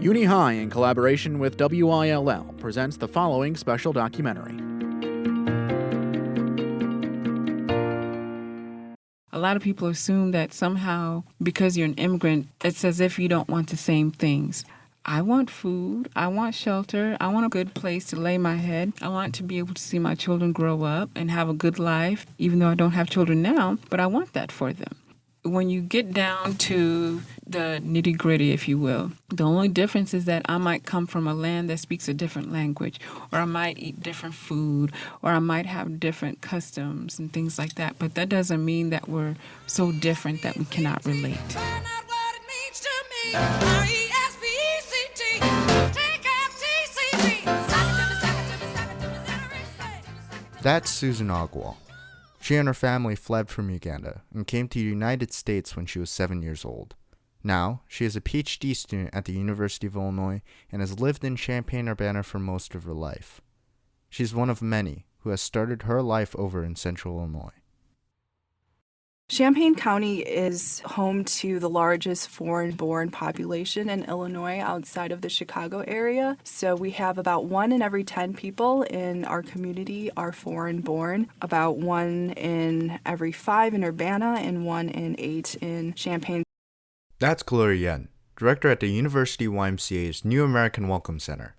Uni High, in collaboration with WILL, presents the following special documentary. A lot of people assume that somehow, because you're an immigrant, it's as if you don't want the same things. I want food, I want shelter, I want a good place to lay my head. I want to be able to see my children grow up and have a good life, even though I don't have children now, but I want that for them. When you get down to the nitty-gritty, if you will, the only difference is that I might come from a land that speaks a different language, or I might eat different food, or I might have different customs and things like that. But that doesn't mean that we're so different that we cannot relate. That's Susan Ogwal. She and her family fled from Uganda and came to the United States when she was 7 years old. Now, she is a PhD student at the University of Illinois and has lived in Champaign-Urbana for most of her life. She's one of many who has started her life over in central Illinois. Champaign County is home to the largest foreign-born population in Illinois outside of the Chicago area. So we have about 1 in every 10 people in our community are foreign-born, about 1 in every 5 in Urbana, and 1 in 8 in Champaign. That's Gloria Yen, director at the University YMCA's New American Welcome Center.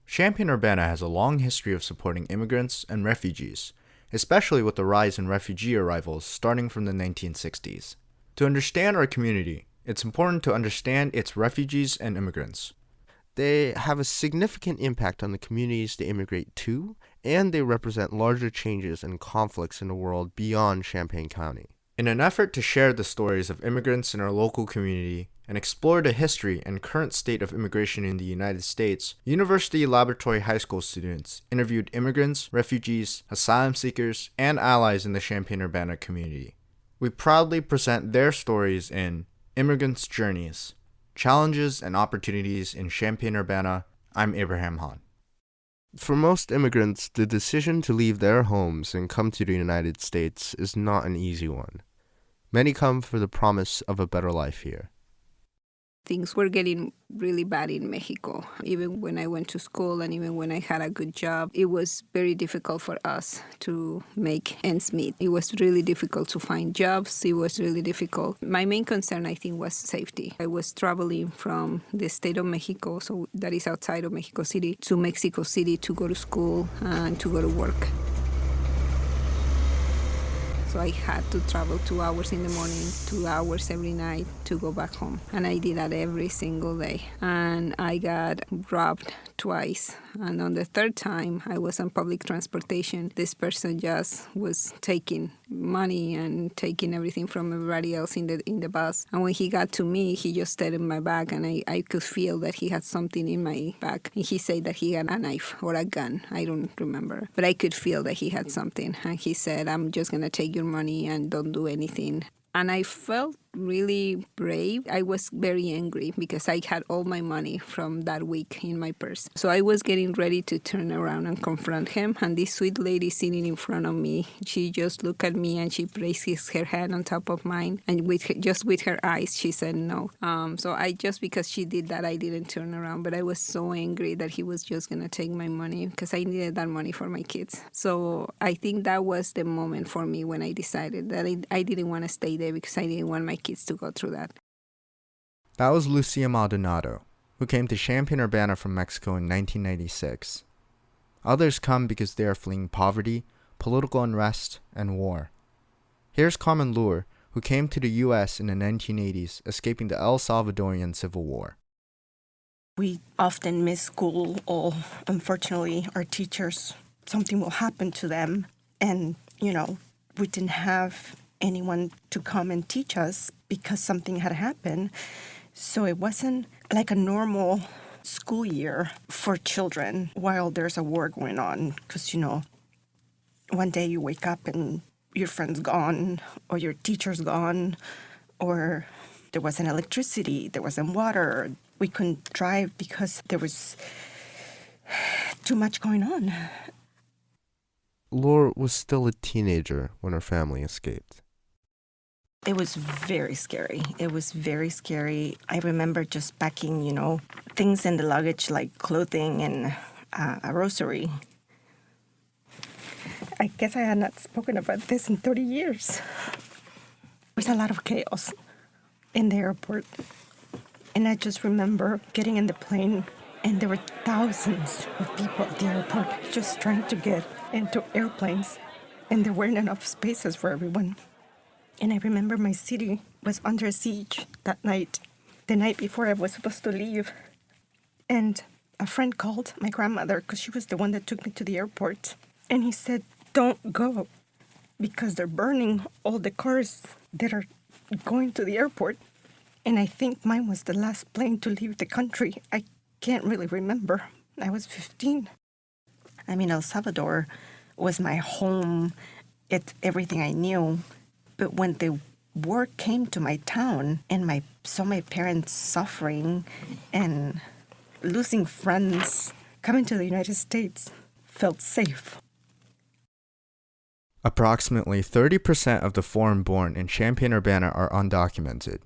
Champaign-Urbana has a long history of supporting immigrants and refugees, especially with the rise in refugee arrivals starting from the 1960s. To understand our community, it's important to understand its refugees and immigrants. They have a significant impact on the communities they immigrate to, and they represent larger changes and conflicts in the world beyond Champaign County. In an effort to share the stories of immigrants in our local community and explore the history and current state of immigration in the United States, University Laboratory High School students interviewed immigrants, refugees, asylum seekers, and allies in the Champaign-Urbana community. We proudly present their stories in Immigrants Journeys, Challenges and Opportunities in Champaign-Urbana. I'm Abraham Hahn. For most immigrants, the decision to leave their homes and come to the United States is not an easy one. Many come for the promise of a better life here. Things were getting really bad in Mexico. Even when I went to school and even when I had a good job, it was very difficult for us to make ends meet. It was really difficult to find jobs. It was really difficult. My main concern, I think, was safety. I was traveling from the state of Mexico, so that is outside of Mexico City, to Mexico City to go to school and to go to work. So I had to travel 2 hours in the morning, 2 hours every night to go back home. And I did that every single day. And I got robbed twice. And on the third time, I was on public transportation. This person just was taking money and taking everything from everybody else in the bus. And when he got to me, he just stared in my bag, and I could feel that he had something in my bag. And he said that he had a knife or a gun. I don't remember. But I could feel that he had something. And he said, "I'm just going to take your money and don't do anything." And I felt really brave. I was very angry because I had all my money from that week in my purse. So I was getting ready to turn around and confront him. And this sweet lady sitting in front of me, she just looked at me and she placed her hand on top of mine. And with her eyes, she said no. So because she did that, I didn't turn around. But I was so angry that he was just going to take my money because I needed that money for my kids. So I think that was the moment for me when I decided that I didn't want to stay there because I didn't want my kids to go through that. That was Lucia Maldonado, who came to Champaign-Urbana from Mexico in 1996. Others come because they are fleeing poverty, political unrest, and war. Here's Carmen Lure, who came to the U.S. in the 1980s, escaping the El Salvadorian Civil War. We often miss school, or unfortunately, our teachers, something will happen to them. And, we didn't have anyone to come and teach us because something had happened. So it wasn't like a normal school year for children while there's a war going on. Because, one day you wake up and your friend's gone, or your teacher's gone, or there wasn't electricity, there wasn't water. We couldn't drive because there was too much going on. Laura was still a teenager when her family escaped. It was very scary. It was very scary. I remember just packing, things in the luggage like clothing and a rosary. I guess I had not spoken about this in 30 years. There was a lot of chaos in the airport. And I just remember getting in the plane, and there were thousands of people at the airport just trying to get into airplanes. And there weren't enough spaces for everyone. And I remember my city was under siege that night, the night before I was supposed to leave. And a friend called my grandmother, because she was the one that took me to the airport. And he said, "Don't go, because they're burning all the cars that are going to the airport." And I think mine was the last plane to leave the country. I can't really remember. I was 15. I mean, El Salvador was my home. It's everything I knew. But when the war came to my town and saw my parents suffering and losing friends, coming to the United States felt safe. Approximately 30% of the foreign-born in Champaign-Urbana are undocumented.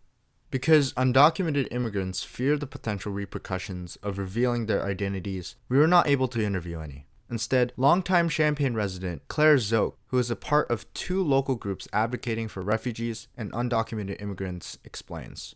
Because undocumented immigrants fear the potential repercussions of revealing their identities, we were not able to interview any. Instead, longtime Champaign resident Claire Zoke, who is a part of 2 local groups advocating for refugees and undocumented immigrants, explains.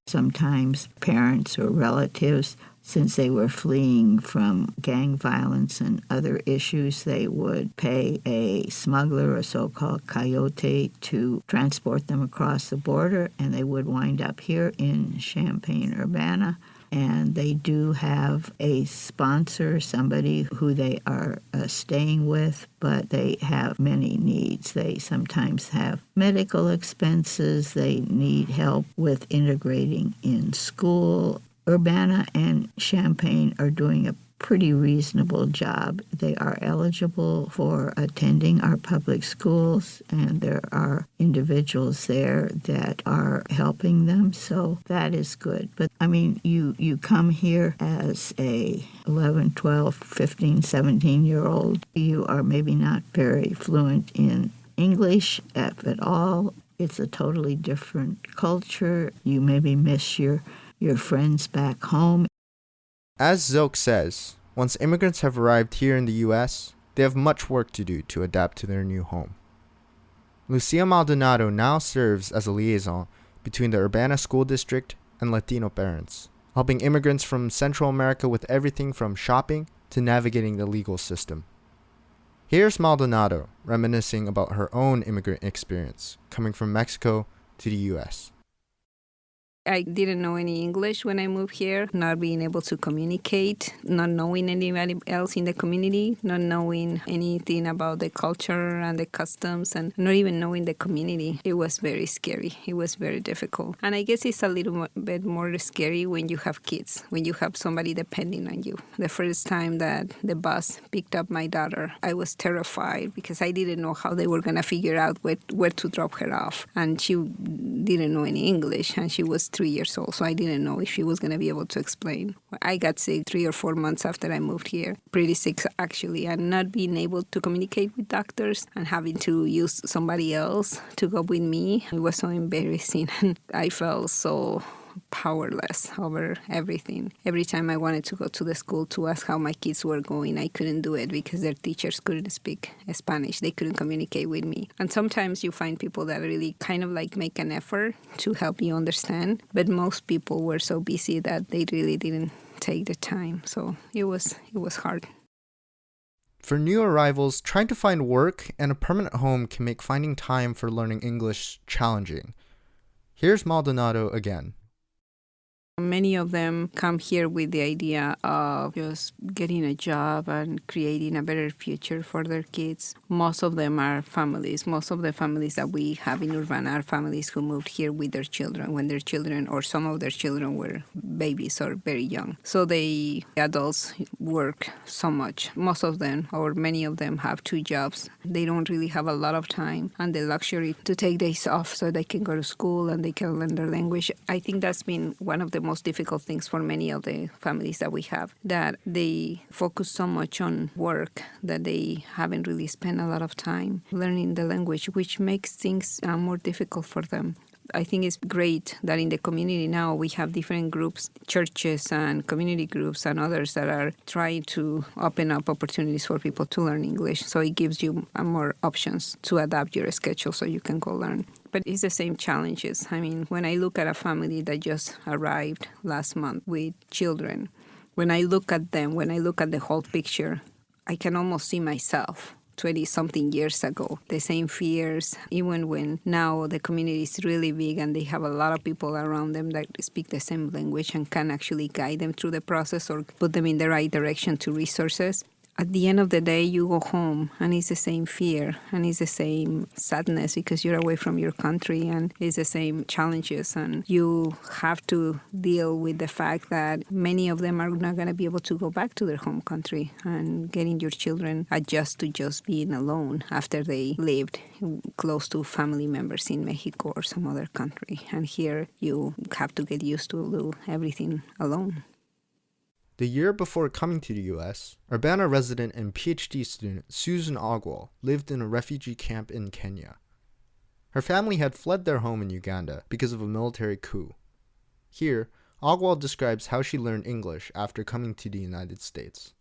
Sometimes parents or relatives, since they were fleeing from gang violence and other issues, they would pay a smuggler, a so-called coyote, to transport them across the border, and they would wind up here in Champaign-Urbana. And they do have a sponsor, somebody who they are staying with, but they have many needs. They sometimes have medical expenses. They need help with integrating in school. Urbana and Champaign are doing a pretty reasonable job. They are eligible for attending our public schools, and there are individuals there that are helping them, so that is good. But I mean, you come here as a 11, 12, 15, 17-year-old. You are maybe not very fluent in English if at all. It's a totally different culture. You maybe miss your friends back home. As Zoke says, once immigrants have arrived here in the U.S., they have much work to do to adapt to their new home. Lucia Maldonado now serves as a liaison between the Urbana School District and Latino parents, helping immigrants from Central America with everything from shopping to navigating the legal system. Here's Maldonado reminiscing about her own immigrant experience coming from Mexico to the U.S. I didn't know any English when I moved here, not being able to communicate, not knowing anybody else in the community, not knowing anything about the culture and the customs, and not even knowing the community. It was very scary. It was very difficult. And I guess it's a little bit more scary when you have kids, when you have somebody depending on you. The first time that the bus picked up my daughter, I was terrified because I didn't know how they were going to figure out where to drop her off. And she didn't know any English, and she was 3 years old, so I didn't know if she was going to be able to explain. I got sick 3 or 4 months after I moved here, pretty sick actually, and not being able to communicate with doctors and having to use somebody else to go with me. It was so embarrassing, and I felt so powerless over everything. Every time I wanted to go to the school to ask how my kids were going, I couldn't do it because their teachers couldn't speak Spanish. They couldn't communicate with me. And sometimes you find people that really kind of like make an effort to help you understand, but most people were so busy that they really didn't take the time. So it was hard. For new arrivals, trying to find work and a permanent home can make finding time for learning English challenging. Here's Maldonado again. Many of them come here with the idea of just getting a job and creating a better future for their kids. Most of them are families. Most of the families that we have in Urbana are families who moved here with their children when their children or some of their children were babies or very young. So the adults work so much. Most of them or many of them have 2 jobs. They don't really have a lot of time and the luxury to take days off so they can go to school and they can learn their language. I think that's been one of the most difficult things for many of the families that we have, that they focus so much on work that they haven't really spent a lot of time learning the language, which makes things more difficult for them. I think it's great that in the community now we have different groups, churches and community groups and others that are trying to open up opportunities for people to learn English. So it gives you more options to adapt your schedule so you can go learn. But it's the same challenges. I mean, when I look at a family that just arrived last month with children, when I look at them, when I look at the whole picture, I can almost see myself 20-something years ago. The same fears, even when now the community is really big and they have a lot of people around them that speak the same language and can actually guide them through the process or put them in the right direction to resources. At the end of the day, you go home and it's the same fear and it's the same sadness because you're away from your country and it's the same challenges. And you have to deal with the fact that many of them are not going to be able to go back to their home country and getting your children adjust to just being alone after they lived close to family members in Mexico or some other country. And here you have to get used to do everything alone. The year before coming to the U.S., Urbana resident and PhD student Susan Ogwal lived in a refugee camp in Kenya. Her family had fled their home in Uganda because of a military coup. Here, Ogwal describes how she learned English after coming to the United States.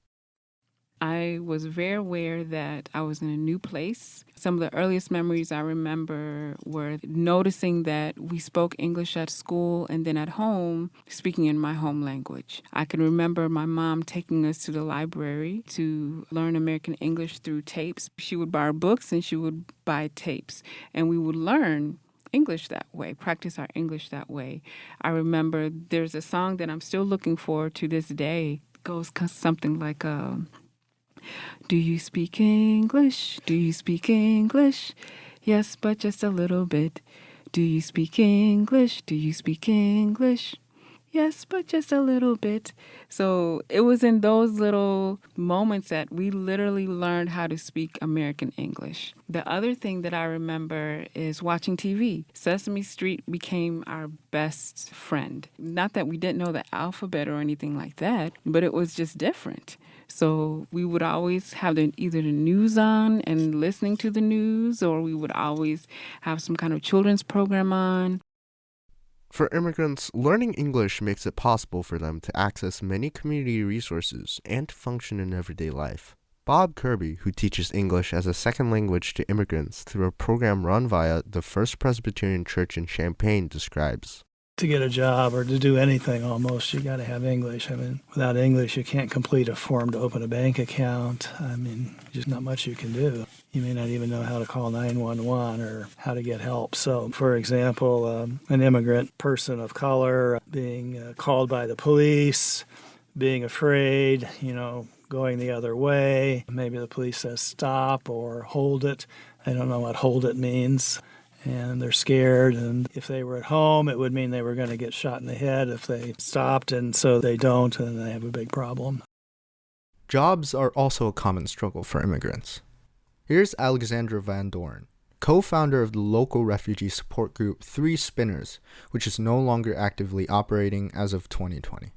I was very aware that I was in a new place. Some of the earliest memories I remember were noticing that we spoke English at school and then at home, speaking in my home language. I can remember my mom taking us to the library to learn American English through tapes. She would borrow books and she would buy tapes, and we would learn English that way, practice our English that way. I remember there's a song that I'm still looking for to this day. It goes something like, do you speak English? Do you speak English? Yes, but just a little bit. Do you speak English? Do you speak English? Yes, but just a little bit. So it was in those little moments that we literally learned how to speak American English. The other thing that I remember is watching TV. Sesame Street became our best friend. Not that we didn't know the alphabet or anything like that, but it was just different. So we would always have either the news on and listening to the news, or we would always have some kind of children's program on. For immigrants, learning English makes it possible for them to access many community resources and to function in everyday life. Bob Kirby, who teaches English as a second language to immigrants through a program run via the First Presbyterian Church in Champaign, describes. To get a job or to do anything almost, you got to have English. I mean, without English, you can't complete a form to open a bank account. I mean, just not much you can do. You may not even know how to call 911 or how to get help. So, for example, an immigrant person of color being called by the police, being afraid, going the other way. Maybe the police says stop or hold it. I don't know what hold it means. And they're scared, and if they were at home, it would mean they were going to get shot in the head if they stopped, and so they don't, and they have a big problem. Jobs are also a common struggle for immigrants. Here's Alexandra Van Dorn, co-founder of the local refugee support group 3 Spinners, which is no longer actively operating as of 2020.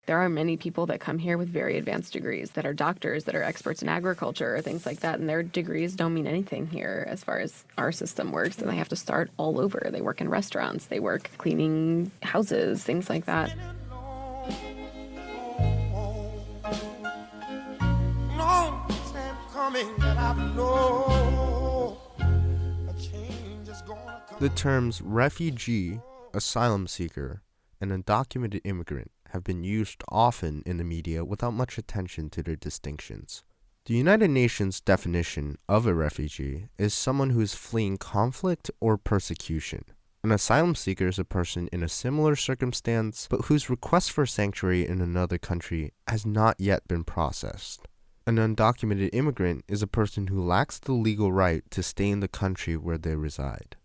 There are many people that come here with very advanced degrees that are doctors, that are experts in agriculture, or things like that, and their degrees don't mean anything here as far as our system works, and they have to start all over. They work in restaurants, they work cleaning houses, things like that. The terms refugee, asylum seeker, and undocumented immigrant have been used often in the media without much attention to their distinctions. The United Nations definition of a refugee is someone who is fleeing conflict or persecution. An asylum seeker is a person in a similar circumstance, but whose request for sanctuary in another country has not yet been processed. An undocumented immigrant is a person who lacks the legal right to stay in the country where they reside.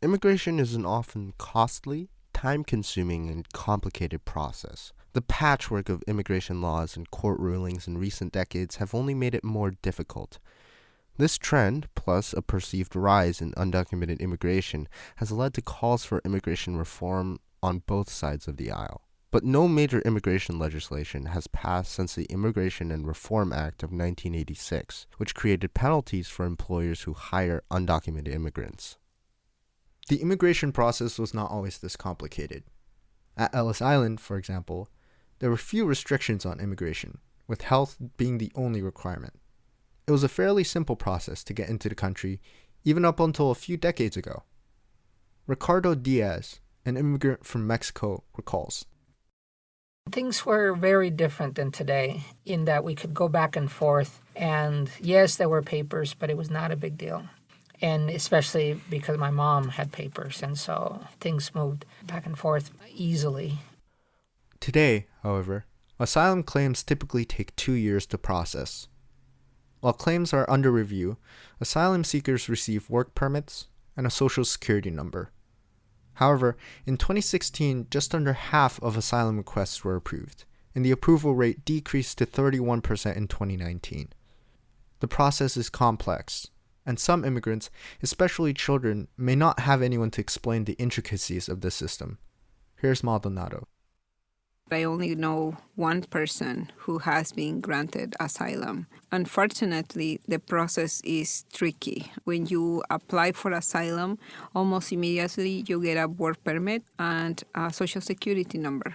Immigration is an often costly, time-consuming, and complicated process. The patchwork of immigration laws and court rulings in recent decades have only made it more difficult. This trend, plus a perceived rise in undocumented immigration, has led to calls for immigration reform on both sides of the aisle. But no major immigration legislation has passed since the Immigration and Reform Act of 1986, which created penalties for employers who hire undocumented immigrants. The immigration process was not always this complicated. At Ellis Island, for example, there were few restrictions on immigration, with health being the only requirement. It was a fairly simple process to get into the country, even up until a few decades ago. Ricardo Diaz, an immigrant from Mexico, recalls. Things were very different than today in that we could go back and forth. And yes, there were papers, but it was not a big deal. And especially because my mom had papers, and so things moved back and forth easily. Today, however, asylum claims typically take 2 years to process. While claims are under review, asylum seekers receive work permits and a social security number. However, in 2016, just under half of asylum requests were approved, and the approval rate decreased to 31% in 2019. The process is complex, and some immigrants, especially children, may not have anyone to explain the intricacies of the system. Here's Maldonado. I only know one person who has been granted asylum. Unfortunately, the process is tricky. When you apply for asylum, almost immediately you get a work permit and a social security number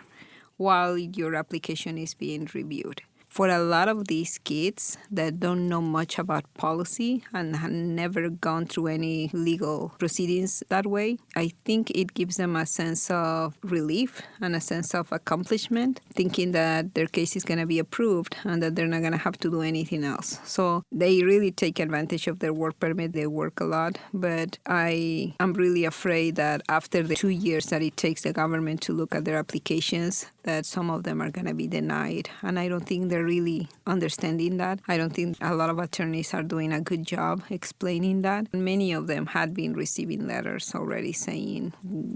while your application is being reviewed. For a lot of these kids that don't know much about policy and have never gone through any legal proceedings that way, I think it gives them a sense of relief and a sense of accomplishment, thinking that their case is going to be approved and that they're not going to have to do anything else. So they really take advantage of their work permit. They work a lot, but I am really afraid that after the 2 years that it takes the government to look at their applications, that some of them are going to be denied. And I don't think they're really understanding that. I don't think a lot of attorneys are doing a good job explaining that. Many of them had been receiving letters already saying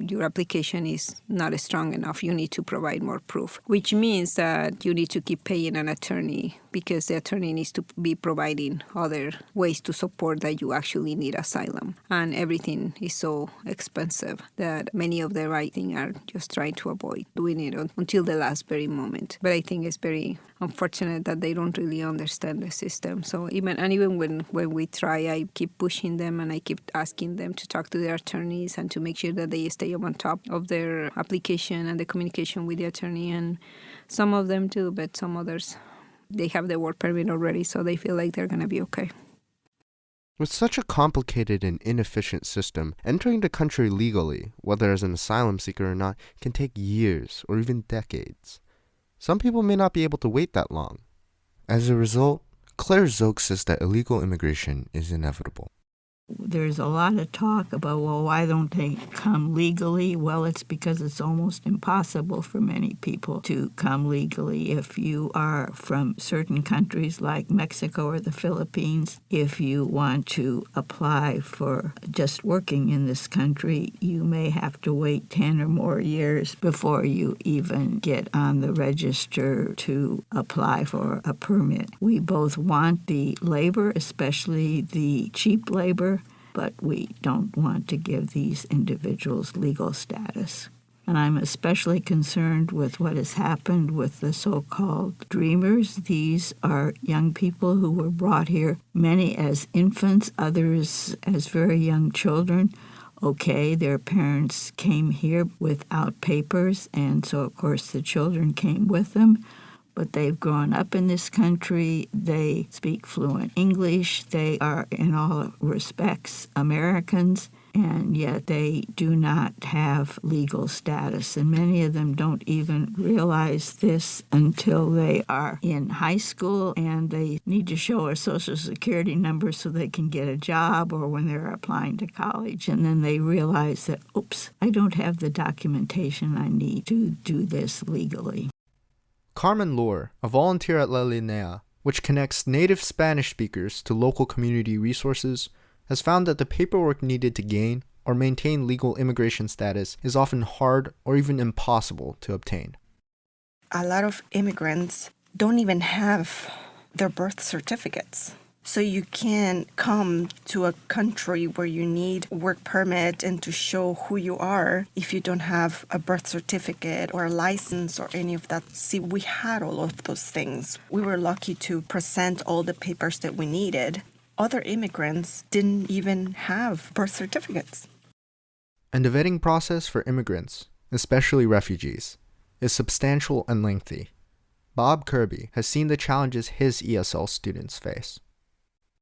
your application is not strong enough. You need to provide more proof, which means that you need to keep paying an attorney because the attorney needs to be providing other ways to support that you actually need asylum. And everything is so expensive that many of them, I think, are just trying to avoid doing it until the last very moment. But I think it's very unfortunate that they don't really understand the system. So even when we try, I keep pushing them and I keep asking them to talk to their attorneys and to make sure that they stay on top of their application and the communication with the attorney. And some of them do, but some others, they have their work permit already, so they feel like they're going to be okay. With such a complicated and inefficient system, entering the country legally, whether as an asylum seeker or not, can take years or even decades. Some people may not be able to wait that long. As a result, Claire Zook says that illegal immigration is inevitable. There's a lot of talk about, well, why don't they come legally? Well, it's because it's almost impossible for many people to come legally. If you are from certain countries like Mexico or the Philippines, if you want to apply for just working in this country, you may have to wait 10 or more years before you even get on the register to apply for a permit. We both want the labor, especially the cheap labor, but we don't want to give these individuals legal status. And I'm especially concerned with what has happened with the so-called dreamers. These are young people who were brought here, many as infants, others as very young children. Okay, their parents came here without papers, and so, of course, the children came with them. But they've grown up in this country. They speak fluent English. They are, in all respects, Americans, and yet they do not have legal status. And many of them don't even realize this until they are in high school and they need to show a social security number so they can get a job, or when they're applying to college. And then they realize that, oops, I don't have the documentation I need to do this legally. Carmen Lohr, a volunteer at La Linea, which connects native Spanish speakers to local community resources, has found that the paperwork needed to gain or maintain legal immigration status is often hard or even impossible to obtain. A lot of immigrants don't even have their birth certificates. So you can come to a country where you need work permit and to show who you are if you don't have a birth certificate or a license or any of that. See, we had all of those things. We were lucky to present all the papers that we needed. Other immigrants didn't even have birth certificates. And the vetting process for immigrants, especially refugees, is substantial and lengthy. Bob Kirby has seen the challenges his ESL students face.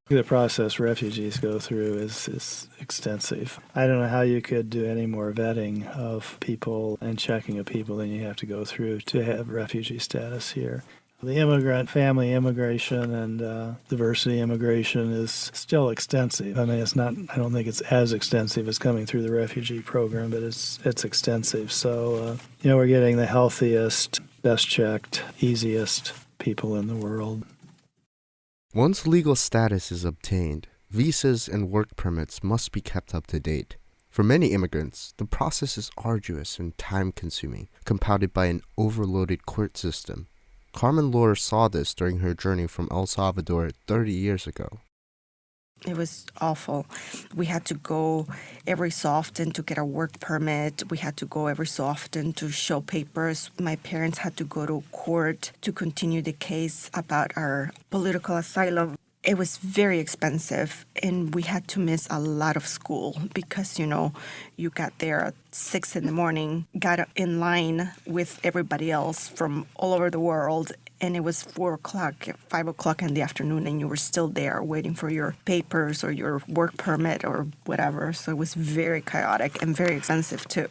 The process refugees go through is extensive. I don't know how you could do any more vetting of people and checking of people than you have to go through to have refugee status here. The immigrant family immigration and diversity immigration is still extensive. I mean, it's not. I don't think it's as extensive as coming through the refugee program, but it's extensive. So we're getting the healthiest, best checked, easiest people in the world. Once legal status is obtained, visas and work permits must be kept up to date. For many immigrants, the process is arduous and time-consuming, compounded by an overloaded court system. Carmen Lohr saw this during her journey from El Salvador 30 years ago. It was awful. We had to go every so often to get a work permit. We had to go every so often to show papers. My parents had to go to court to continue the case about our political asylum. It was very expensive, and we had to miss a lot of school because, you got there at 6 in the morning, got in line with everybody else from all over the world, and it was 4 o'clock, 5 o'clock in the afternoon, and you were still there waiting for your papers or your work permit or whatever. So it was very chaotic and very expensive too.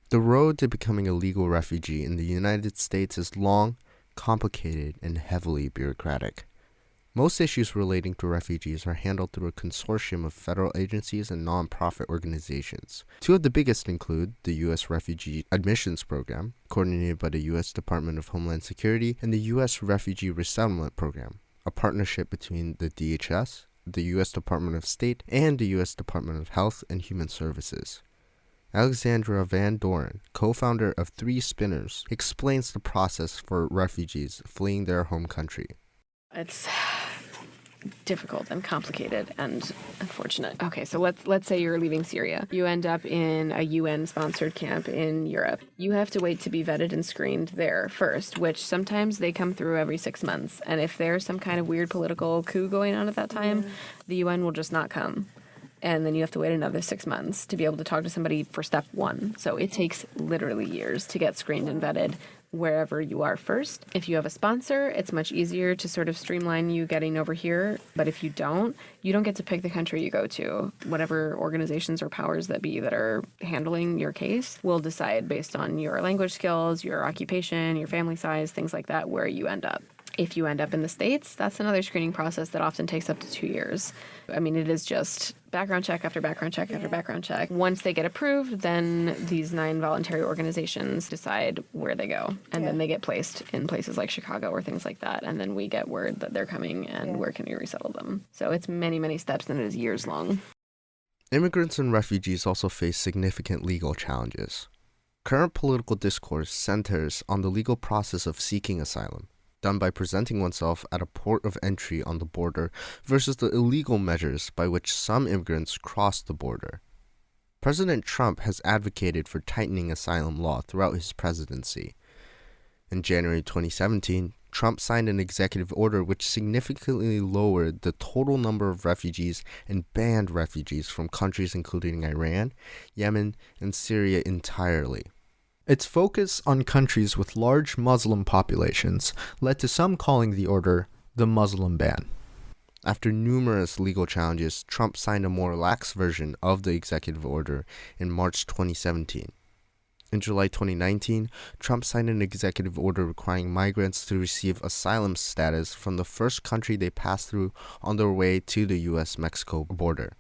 The road to becoming a legal refugee in the United States is long, complicated, and heavily bureaucratic. Most issues relating to refugees are handled through a consortium of federal agencies and nonprofit organizations. Two of the biggest include the U.S. Refugee Admissions Program, coordinated by the U.S. Department of Homeland Security, and the U.S. Refugee Resettlement Program, a partnership between the DHS, the U.S. Department of State, and the U.S. Department of Health and Human Services. Alexandra Van Doren, co-founder of Three Spinners, explains the process for refugees fleeing their home country. It's difficult and complicated and unfortunate. Okay, so let's say you're leaving Syria. You end up in a UN-sponsored camp in Europe. You have to wait to be vetted and screened there first, which sometimes they come through every 6 months. And if there's some kind of weird political coup going on at that time, the UN will just not come. And then you have to wait another 6 months to be able to talk to somebody for step 1. So it takes literally years to get screened and vetted wherever you are first. If you have a sponsor, it's much easier to sort of streamline you getting over here. But if you don't get to pick the country you go to. Whatever organizations or powers that be that are handling your case will decide based on your language skills, your occupation, your family size, things like that, where you end up. If you end up in the States, that's another screening process that often takes up to 2 years. I mean, it is just background check after background check after background check. Once they get approved, then these 9 voluntary organizations decide where they go. And then they get placed in places like Chicago or things like that. And then we get word that they're coming and where can we resettle them. So it's many, many steps and it is years long. Immigrants and refugees also face significant legal challenges. Current political discourse centers on the legal process of seeking asylum, done by presenting oneself at a port of entry on the border versus the illegal measures by which some immigrants cross the border. President Trump has advocated for tightening asylum law throughout his presidency. In January 2017, Trump signed an executive order which significantly lowered the total number of refugees and banned refugees from countries including Iran, Yemen, and Syria entirely. Its focus on countries with large Muslim populations led to some calling the order the Muslim ban. After numerous legal challenges, Trump signed a more lax version of the executive order in March 2017. In July 2019, Trump signed an executive order requiring migrants to receive asylum status from the first country they pass through on their way to the U.S.-Mexico border.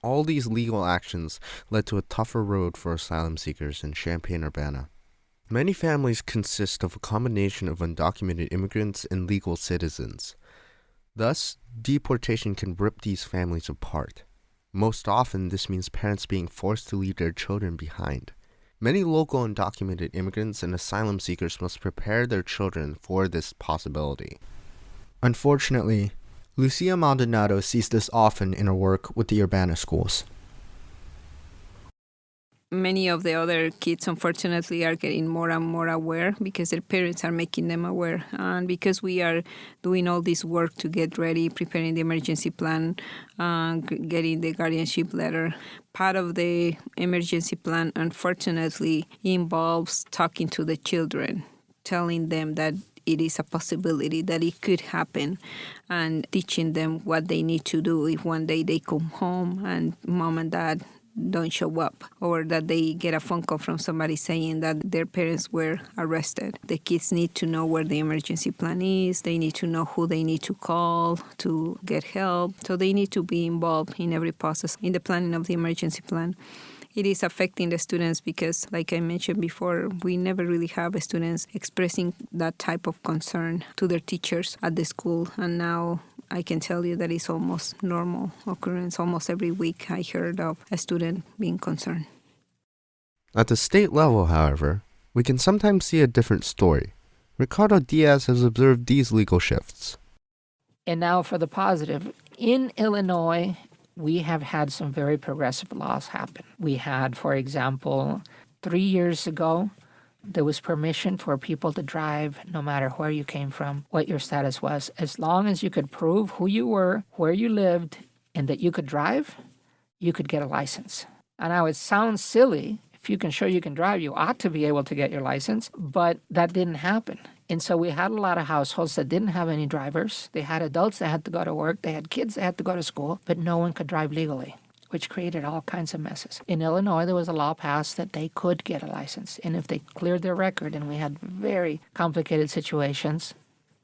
All these legal actions led to a tougher road for asylum seekers in Champaign-Urbana. Many families consist of a combination of undocumented immigrants and legal citizens. Thus, deportation can rip these families apart. Most often, this means parents being forced to leave their children behind. Many local undocumented immigrants and asylum seekers must prepare their children for this possibility. Unfortunately, Lucia Maldonado sees this often in her work with the Urbana schools. Many of the other kids, unfortunately, are getting more and more aware because their parents are making them aware. And because we are doing all this work to get ready, preparing the emergency plan, getting the guardianship letter, part of the emergency plan, unfortunately, involves talking to the children, telling them that it is a possibility that it could happen, and teaching them what they need to do if one day they come home and mom and dad don't show up, or that they get a phone call from somebody saying that their parents were arrested. The kids need to know where the emergency plan is. They need to know who they need to call to get help. So they need to be involved in every process in the planning of the emergency plan. It is affecting the students because, like I mentioned before, we never really have students expressing that type of concern to their teachers at the school. And now I can tell you that it's almost normal occurrence. Almost every week I heard of a student being concerned. At the state level, however, we can sometimes see a different story. Ricardo Diaz has observed these legal shifts. And now for the positive. In Illinois, we have had some very progressive laws happen. We had, for example, 3 years ago, there was permission for people to drive no matter where you came from, what your status was. As long as you could prove who you were, where you lived, and that you could drive, you could get a license. And now it sounds silly. If you can show you can drive, you ought to be able to get your license, but that didn't happen. And so we had a lot of households that didn't have any drivers. They had adults that had to go to work. They had kids that had to go to school, but no one could drive legally, which created all kinds of messes. In Illinois, there was a law passed that they could get a license. And if they cleared their record, and we had very complicated situations,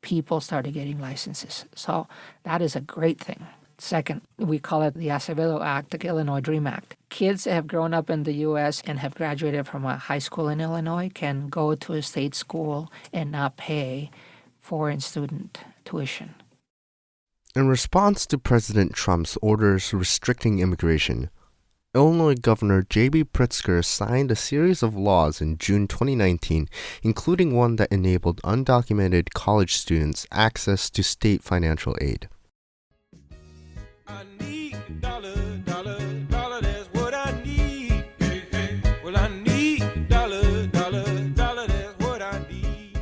people started getting licenses. So that is a great thing. Second, we call it the Acevedo Act, the Illinois Dream Act. Kids that have grown up in the U.S. and have graduated from a high school in Illinois can go to a state school and not pay foreign student tuition. In response to President Trump's orders restricting immigration, Illinois Governor J.B. Pritzker signed a series of laws in June 2019, including one that enabled undocumented college students access to state financial aid. I need a dollar, that's what I need. Hey, hey. Well, I need a dollar, that's what I need.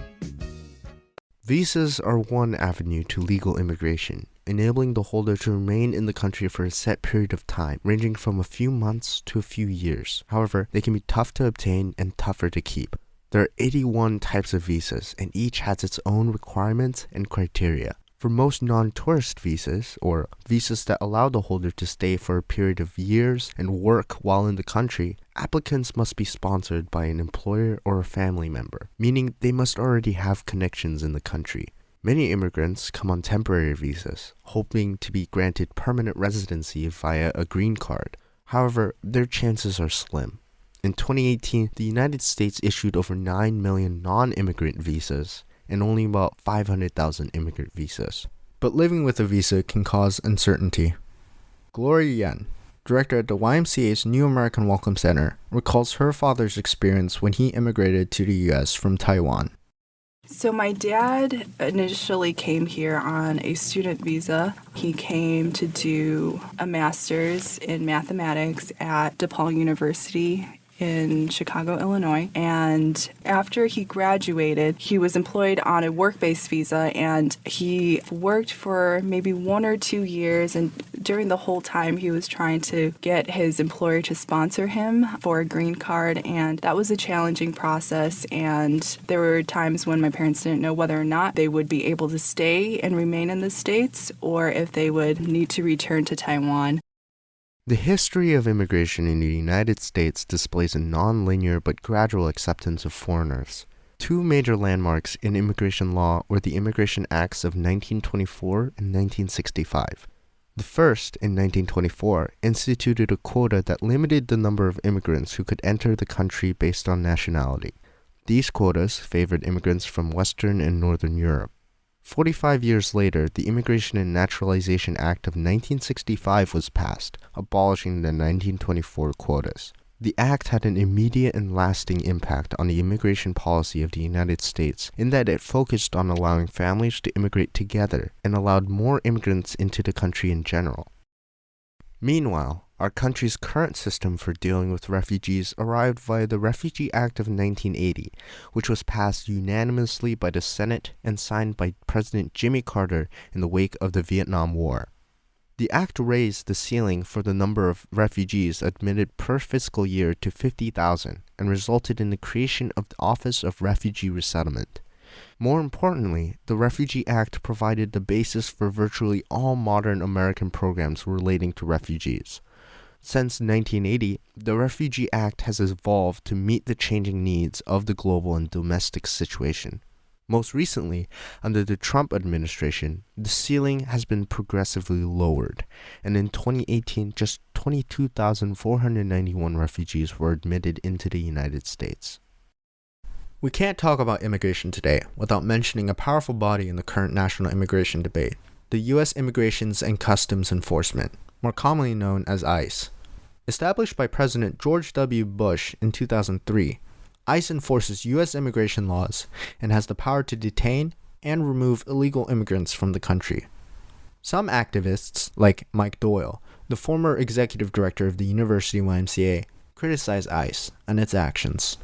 Visas are one avenue to legal immigration, enabling the holder to remain in the country for a set period of time, ranging from a few months to a few years. However, they can be tough to obtain and tougher to keep. There are 81 types of visas, and each has its own requirements and criteria. For most non-tourist visas, or visas that allow the holder to stay for a period of years and work while in the country, applicants must be sponsored by an employer or a family member, meaning they must already have connections in the country. Many immigrants come on temporary visas, hoping to be granted permanent residency via a green card. However, their chances are slim. In 2018, the United States issued over 9 million non-immigrant visas, and only about 500,000 immigrant visas. But living with a visa can cause uncertainty. Gloria Yen, director at the YMCA's New American Welcome Center, recalls her father's experience when he immigrated to the U.S. from Taiwan. So my dad initially came here on a student visa. He came to do a master's in mathematics at DePaul University in Chicago, Illinois. And after he graduated, he was employed on a work-based visa, and he worked for maybe 1 or 2 years. And during the whole time, he was trying to get his employer to sponsor him for a green card. And that was a challenging process. And there were times when my parents didn't know whether or not they would be able to stay and remain in the States, or if they would need to return to Taiwan. The history of immigration in the United States displays a non-linear but gradual acceptance of foreigners. Two major landmarks in immigration law were the Immigration Acts of 1924 and 1965. The first, in 1924, instituted a quota that limited the number of immigrants who could enter the country based on nationality. These quotas favored immigrants from Western and Northern Europe. 45 years later, the Immigration and Naturalization Act of 1965 was passed, abolishing the 1924 quotas. The act had an immediate and lasting impact on the immigration policy of the United States in that it focused on allowing families to immigrate together and allowed more immigrants into the country in general. Meanwhile, our country's current system for dealing with refugees arrived via the Refugee Act of 1980, which was passed unanimously by the Senate and signed by President Jimmy Carter in the wake of the Vietnam War. The act raised the ceiling for the number of refugees admitted per fiscal year to 50,000 and resulted in the creation of the Office of Refugee Resettlement. More importantly, the Refugee Act provided the basis for virtually all modern American programs relating to refugees. Since 1980, the Refugee Act has evolved to meet the changing needs of the global and domestic situation. Most recently, under the Trump administration, the ceiling has been progressively lowered, and in 2018, just 22,491 refugees were admitted into the United States. We can't talk about immigration today without mentioning a powerful body in the current national immigration debate, the U.S. Immigrations and Customs Enforcement, more commonly known as ICE. Established by President George W. Bush in 2003, ICE enforces U.S. immigration laws and has the power to detain and remove illegal immigrants from the country. Some activists, like Mike Doyle, the former executive director of the University YMCA, criticize ICE and its actions.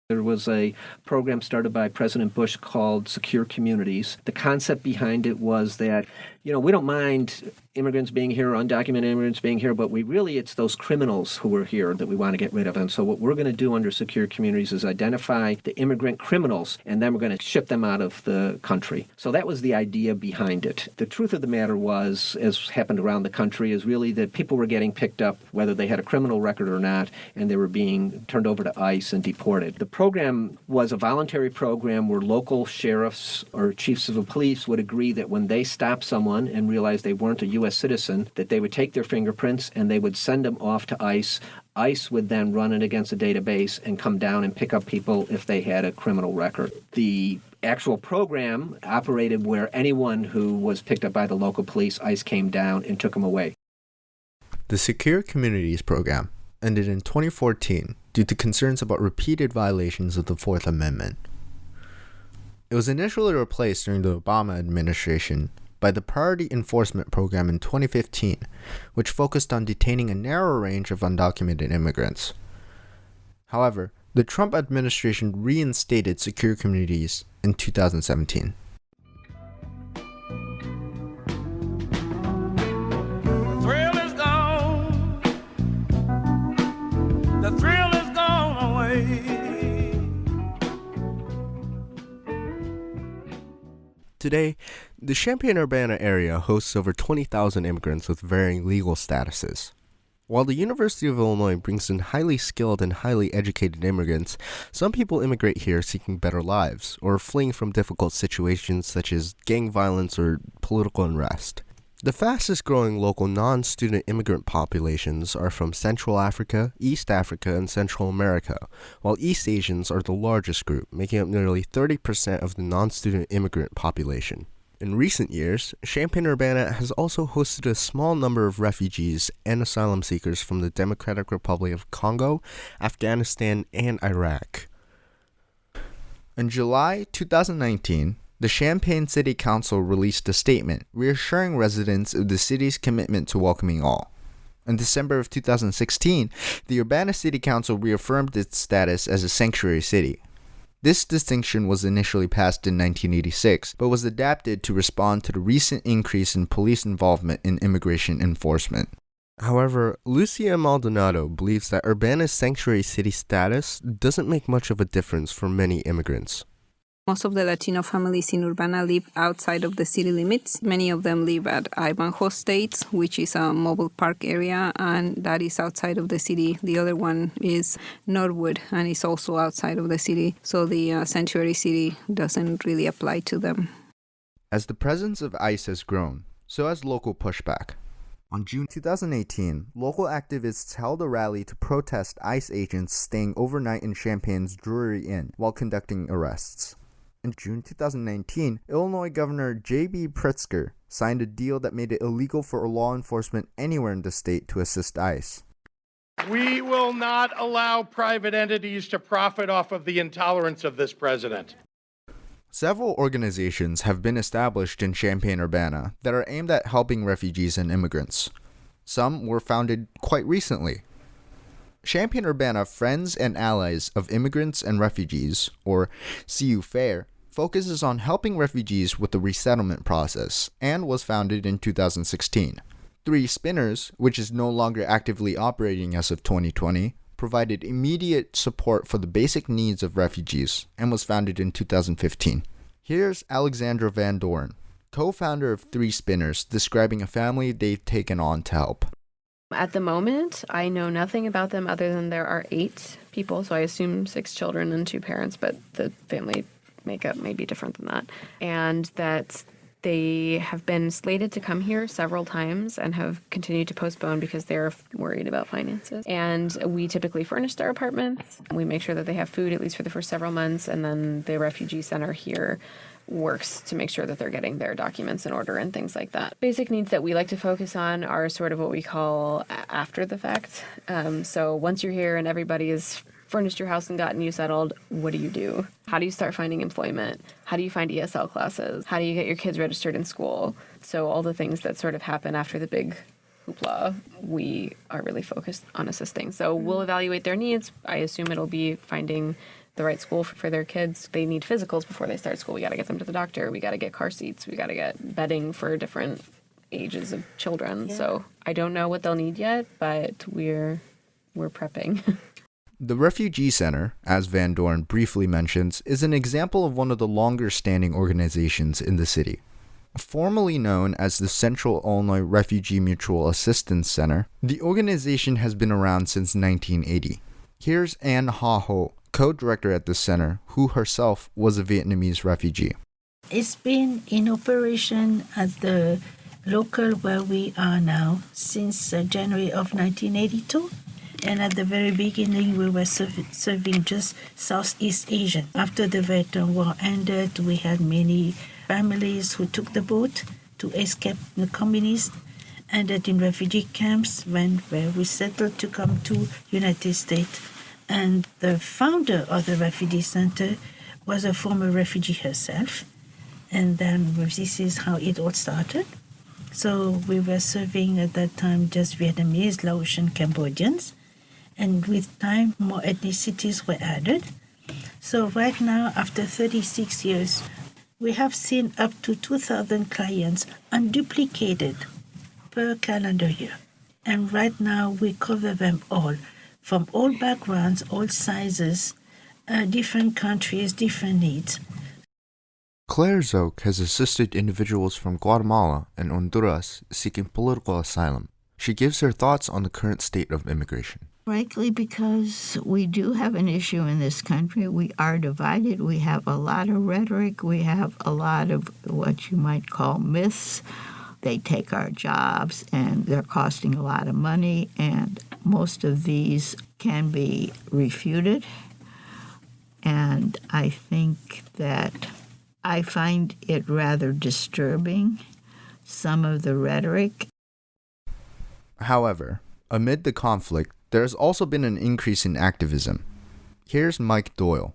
There was a program started by President Bush called Secure Communities. The concept behind it was that, we don't mind immigrants being here, undocumented immigrants being here, but it's those criminals who are here that we want to get rid of. And so what we're going to do under Secure Communities is identify the immigrant criminals, and then we're going to ship them out of the country. So that was the idea behind it. The truth of the matter was, as happened around the country, is really that people were getting picked up, whether they had a criminal record or not, and they were being turned over to ICE and deported. The program was a voluntary program where local sheriffs or chiefs of police would agree that when they stopped someone and realized they weren't a U.S. citizen, that they would take their fingerprints and they would send them off to ICE. ICE would then run it against a database and come down and pick up people if they had a criminal record. The actual program operated where anyone who was picked up by the local police, ICE came down and took them away. The Secure Communities program ended in 2014 due to concerns about repeated violations of the Fourth Amendment. It was initially replaced during the Obama administration by the Priority Enforcement Program in 2015, which focused on detaining a narrow range of undocumented immigrants. However, the Trump administration reinstated Secure Communities in 2017. Thrill is gone. The thrill is gone away. Today, the Champaign-Urbana area hosts over 20,000 immigrants with varying legal statuses. While the University of Illinois brings in highly skilled and highly educated immigrants, some people immigrate here seeking better lives or fleeing from difficult situations such as gang violence or political unrest. The fastest growing local non-student immigrant populations are from Central Africa, East Africa, and Central America, while East Asians are the largest group, making up nearly 30% of the non-student immigrant population. In recent years, Champaign-Urbana has also hosted a small number of refugees and asylum seekers from the Democratic Republic of Congo, Afghanistan, and Iraq. In July 2019, the Champaign City Council released a statement reassuring residents of the city's commitment to welcoming all. In December of 2016, the Urbana City Council reaffirmed its status as a sanctuary city. This distinction was initially passed in 1986, but was adapted to respond to the recent increase in police involvement in immigration enforcement. However, Lucia Maldonado believes that Urbana's sanctuary city status doesn't make much of a difference for many immigrants. Most of the Latino families in Urbana live outside of the city limits. Many of them live at Ivanhoe Estates, which is a mobile park area, and that is outside of the city. The other one is Norwood, and is also outside of the city. So the sanctuary city doesn't really apply to them. As the presence of ICE has grown, so has local pushback. On June 2018, local activists held a rally to protest ICE agents staying overnight in Champaign's Drury Inn while conducting arrests. In June 2019, Illinois Governor J.B. Pritzker signed a deal that made it illegal for law enforcement anywhere in the state to assist ICE. We will not allow private entities to profit off of the intolerance of this president. Several organizations have been established in Champaign-Urbana that are aimed at helping refugees and immigrants. Some were founded quite recently. Champaign-Urbana Friends and Allies of Immigrants and Refugees, or CU FAIR, focuses on helping refugees with the resettlement process and was founded in 2016. Three Spinners, which is no longer actively operating as of 2020, provided immediate support for the basic needs of refugees and was founded in 2015. Here's Alexandra Van Doren, co-founder of Three Spinners, describing a family they've taken on to help. At the moment, I know nothing about them other than there are 8 people, so I assume 6 children and 2 parents, but the family makeup may be different than that. And that they have been slated to come here several times and have continued to postpone because they're worried about finances. And we typically furnish their apartments. We make sure that they have food at least for the first several months, and then the refugee center here works to make sure that they're getting their documents in order and things like that. Basic needs that we like to focus on are sort of what we call after the fact. So once you're here and everybody has furnished your house and gotten you settled, what do? How do you start finding employment? How do you find ESL classes? How do you get your kids registered in school? So all the things that sort of happen after the big hoopla, we are really focused on assisting. So we'll evaluate their needs. I assume it'll be finding the right school for their kids. They need physicals before they start school. We got to get them to the doctor. We got to get car seats. We got to get bedding for different ages of children. Yeah. So I don't know what they'll need yet, but we're prepping. The Refugee Center, as Van Doren briefly mentions, is an example of one of the longer-standing organizations in the city. Formerly known as the Central Illinois Refugee Mutual Assistance Center, the organization has been around since 1980. Here's Ann Ha Ho, co-director at the center, who herself was a Vietnamese refugee. It's been in operation at the local where we are now since January of 1982. And at the very beginning, we were serving just Southeast Asian. After the Vietnam War ended, we had many families who took the boat to escape the communists, ended in refugee camps, where we settled to come to United States. And the founder of the refugee center was a former refugee herself. And then this is how it all started. So we were serving at that time just Vietnamese, Laotian, Cambodians. And with time, more ethnicities were added. So right now, after 36 years, we have seen up to 2,000 clients unduplicated per calendar year. And right now, we cover them all, from all backgrounds, all sizes, different countries, different needs. Claire Zoke has assisted individuals from Guatemala and Honduras seeking political asylum. She gives her thoughts on the current state of immigration. Frankly, because we do have an issue in this country. We are divided. We have a lot of rhetoric. We have a lot of what you might call myths. They take our jobs, and they're costing a lot of money, and most of these can be refuted. And I think that I find it rather disturbing, some of the rhetoric. However, amid the conflict, there has also been an increase in activism. Here's Mike Doyle.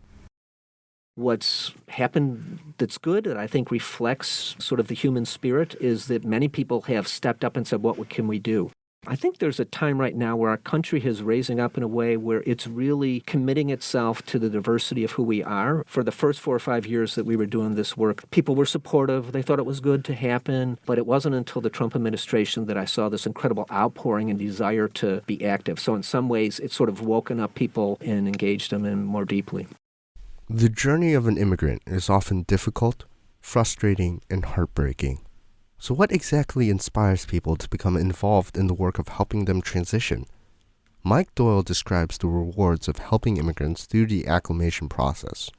What's happened that's good, that I think reflects sort of the human spirit, is that many people have stepped up and said, what can we do? I think there's a time right now where our country is raising up in a way where it's really committing itself to the diversity of who we are. For the first 4 or 5 years that we were doing this work, people were supportive. They thought it was good to happen. But it wasn't until the Trump administration that I saw this incredible outpouring and desire to be active. So in some ways, it's sort of woken up people and engaged them in more deeply. The journey of an immigrant is often difficult, frustrating, and heartbreaking. So what exactly inspires people to become involved in the work of helping them transition? Mike Doyle describes the rewards of helping immigrants through the acclimation process.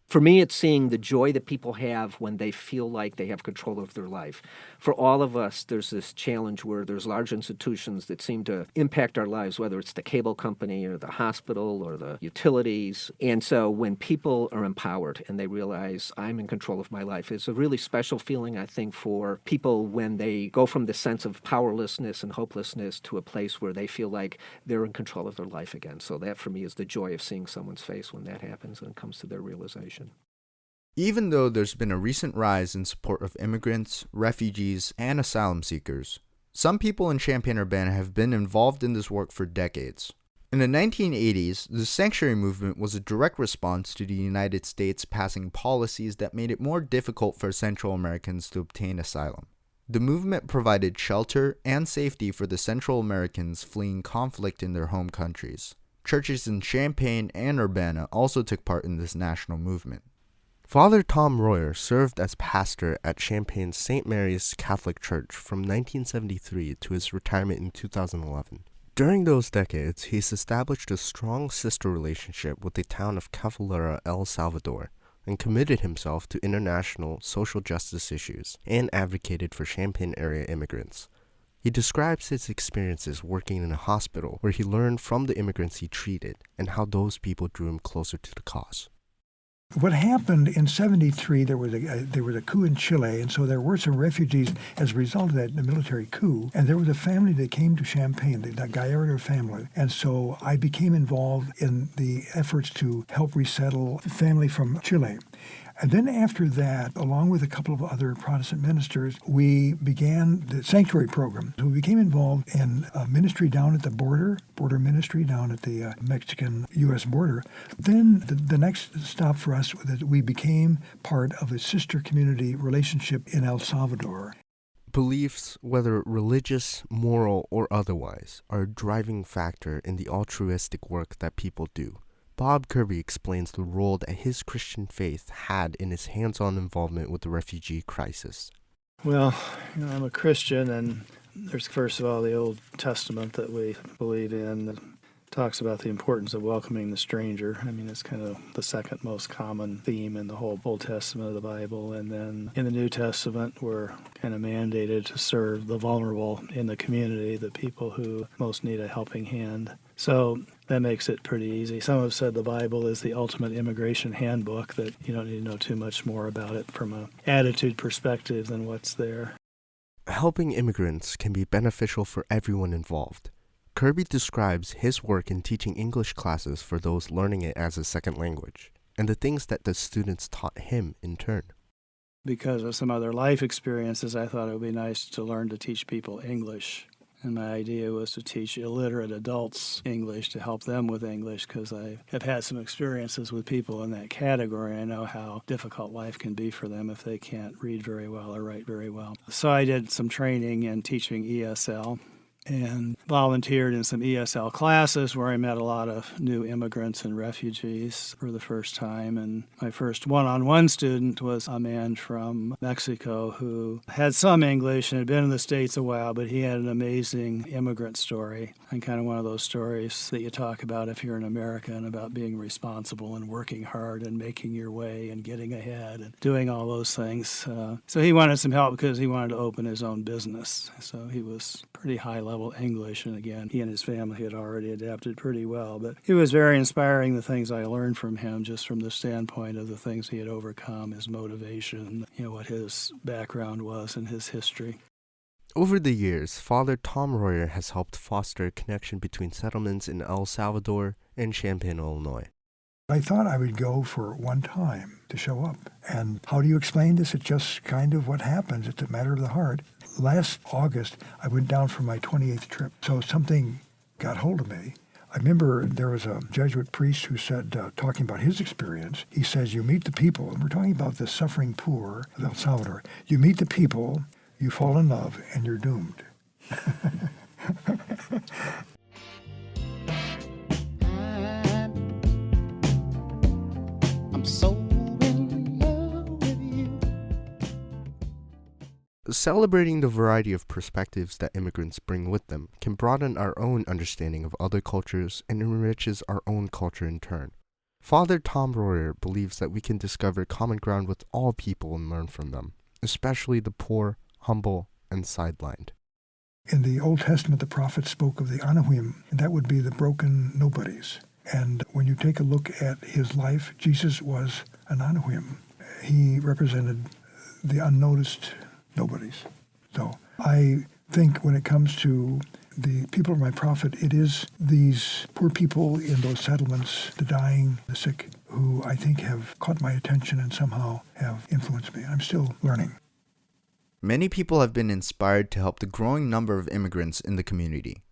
For me, it's seeing the joy that people have when they feel like they have control of their life. For all of us, there's this challenge where there's large institutions that seem to impact our lives, whether it's the cable company or the hospital or the utilities. And so when people are empowered and they realize I'm in control of my life, it's a really special feeling, I think, for people when they go from the sense of powerlessness and hopelessness to a place where they feel like they're in control of their life again. So that, for me, is the joy of seeing someone's face when that happens and it comes to their realization. Even though there's been a recent rise in support of immigrants, refugees, and asylum seekers, some people in Champaign-Urbana have been involved in this work for decades. In the 1980s, the sanctuary movement was a direct response to the United States passing policies that made it more difficult for Central Americans to obtain asylum. The movement provided shelter and safety for the Central Americans fleeing conflict in their home countries. Churches in Champaign and Urbana also took part in this national movement. Father Tom Royer served as pastor at Champaign's St. Mary's Catholic Church from 1973 to his retirement in 2011. During those decades, he's established a strong sister relationship with the town of Cavalera, El Salvador, and committed himself to international social justice issues and advocated for Champaign area immigrants. He describes his experiences working in a hospital where he learned from the immigrants he treated and how those people drew him closer to the cause. What happened in '73, there was a coup in Chile, and so there were some refugees as a result of that military coup. And there was a family that came to Champaign, the Gallardo family. And so I became involved in the efforts to help resettle the family from Chile. And then after that, along with a couple of other Protestant ministers, we began the sanctuary program. So we became involved in a ministry down at the border ministry down at the Mexican-U.S. border. Then the next stop for us was that we became part of a sister community relationship in El Salvador. Beliefs, whether religious, moral, or otherwise, are a driving factor in the altruistic work that people do. Bob Kirby explains the role that his Christian faith had in his hands-on involvement with the refugee crisis. Well, I'm a Christian, and there's, first of all, the Old Testament that we believe in that talks about the importance of welcoming the stranger. I mean, it's kind of the second most common theme in the whole Old Testament of the Bible. And then in the New Testament, we're kind of mandated to serve the vulnerable in the community, the people who most need a helping hand. So that makes it pretty easy. Some have said the Bible is the ultimate immigration handbook, that you don't need to know too much more about it from an attitude perspective than what's there. Helping immigrants can be beneficial for everyone involved. Kirby describes his work in teaching English classes for those learning it as a second language, and the things that the students taught him in turn. Because of some other life experiences, I thought it would be nice to learn to teach people English. And my idea was to teach illiterate adults English, to help them with English, because I have had some experiences with people in that category. I know how difficult life can be for them if they can't read very well or write very well. So I did some training in teaching ESL and volunteered in some ESL classes where I met a lot of new immigrants and refugees for the first time. And my first one-on-one student was a man from Mexico who had some English and had been in the States a while, but he had an amazing immigrant story, and kind of one of those stories that you talk about if you're an American, about being responsible and working hard and making your way and getting ahead and doing all those things. So he wanted some help because he wanted to open his own business. So he was pretty high-level English, and again, he and his family had already adapted pretty well. But it was very inspiring, the things I learned from him, just from the standpoint of the things he had overcome, his motivation, what his background was and his history. Over the years, Father Tom Royer has helped foster a connection between settlements in El Salvador and Champaign, Illinois. I thought I would go for one time to show up. And how do you explain this? It's just kind of what happens. It's a matter of the heart. Last August, I went down for my 28th trip. So something got hold of me. I remember there was a Jesuit priest who said, talking about his experience, he says, you meet the people, and we're talking about the suffering poor of El Salvador. You meet the people, you fall in love, and you're doomed. I'm so in love with you. Celebrating the variety of perspectives that immigrants bring with them can broaden our own understanding of other cultures and enriches our own culture in turn. Father Tom Royer believes that we can discover common ground with all people and learn from them, especially the poor, humble, and sidelined. In the Old Testament, the prophet spoke of the Anahuim, and that would be the broken nobodies. And when you take a look at his life, Jesus was an Anahuim. He represented the unnoticed nobodies. So I think when it comes to the people of my prophet, it is these poor people in those settlements, the dying, the sick, who I think have caught my attention and somehow have influenced me. I'm still learning. Many people have been inspired to help the growing number of immigrants in the community.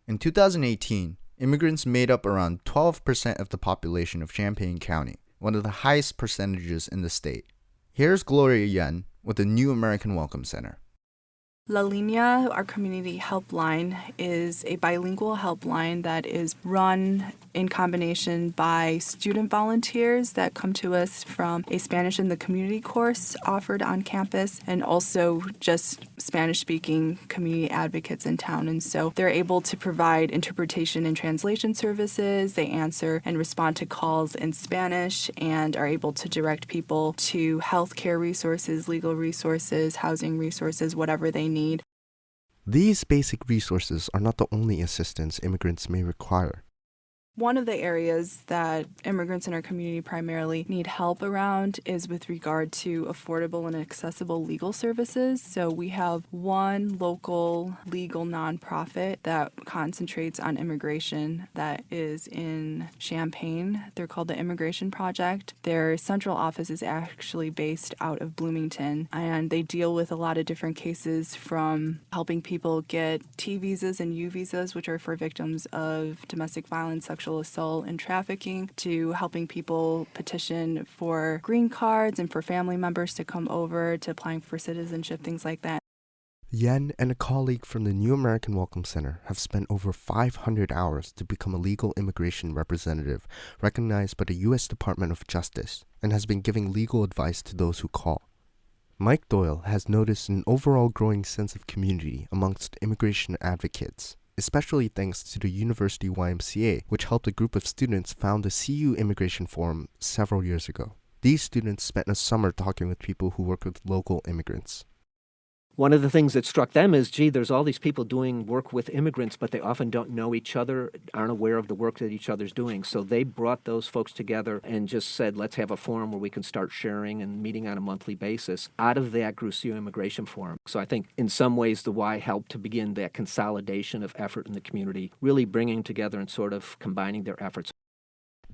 In 2018, immigrants made up around 12% of the population of Champaign County, one of the highest percentages in the state. Here's Gloria Yen with the New American Welcome Center. La Linea, our community helpline, is a bilingual helpline that is run in combination by student volunteers that come to us from a Spanish in the Community course offered on campus, and also just Spanish-speaking community advocates in town. And so they're able to provide interpretation and translation services. They answer and respond to calls in Spanish and are able to direct people to healthcare resources, legal resources, housing resources, whatever they need. These basic resources are not the only assistance immigrants may require. One of the areas that immigrants in our community primarily need help around is with regard to affordable and accessible legal services. So we have one local legal nonprofit that concentrates on immigration that is in Champaign. They're called the Immigration Project. Their central office is actually based out of Bloomington, and they deal with a lot of different cases, from helping people get T visas and U visas, which are for victims of domestic violence, sexual assault, and trafficking, to helping people petition for green cards and for family members to come over, to applying for citizenship, things like that. Yen and a colleague from the New American Welcome Center have spent over 500 hours to become a legal immigration representative recognized by the U.S. Department of Justice, and has been giving legal advice to those who call. Mike Doyle has noticed an overall growing sense of community amongst immigration advocates, especially thanks to the University YMCA, which helped a group of students found the CU Immigration Forum several years ago. These students spent a summer talking with people who work with local immigrants. One of the things that struck them is, gee, there's all these people doing work with immigrants, but they often don't know each other, aren't aware of the work that each other's doing. So they brought those folks together and just said, let's have a forum where we can start sharing and meeting on a monthly basis. Out of that grew CU Immigration Forum. So I think in some ways the Y helped to begin that consolidation of effort in the community, really bringing together and sort of combining their efforts.